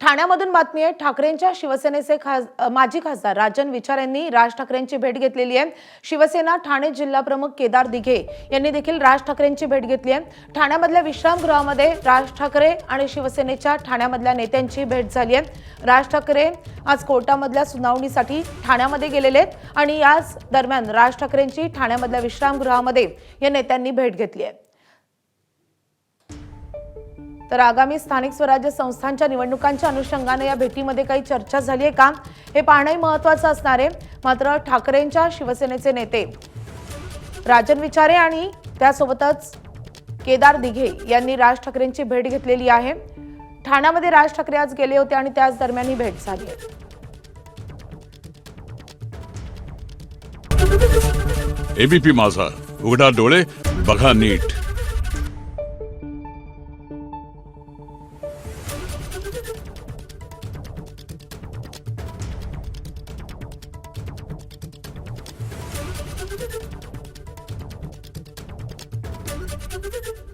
ठाण्यामधून बातमी आहे। ठाकरेंच्या शिवसेनेचे माजी खासदार राजन विचार यांनी राज ठाकरेंची भेट घेतलेली आहे। शिवसेना ठाणे जिल्हा प्रमुख केदार दिघे यांनी देखील राज ठाकरेंची भेट घेतली आहे। ठाण्यामधल्या विश्रामगृहामध्ये राज ठाकरे आणि शिवसेनेच्या ठाण्यामधल्या नेत्यांची भेट झाली आहे। राज ठाकरे आज कोर्टामधल्या सुनावणीसाठी ठाण्यामध्ये गेलेले आहेत आणि याच दरम्यान राज ठाकरेंची ठाण्यामधल्या विश्रामगृहामध्ये या नेत्यांनी भेट घेतली आहे। तर आगामी स्थानिक स्वराज्य संस्थांच्या निवडणुकांच्या अनुषंगाने या भेटीमध्ये काही चर्चा झाली आहे का हे पाहणे महत्त्वाचं असणार आहे। मात्र ठाकरेंच्या शिवसेनेचे नेते राजन विचारे आणि त्यासोबतच केदार दिघे यांनी राज ठाकरेंची भेट घेतलेली आहे। ठाण्यामध्ये राज ठाकरे आज गेले होते आणि त्याच दरम्यान ही भेट झाली आहे। एबीपी माझा, उघडा डोळे बघा नीट। Thank you.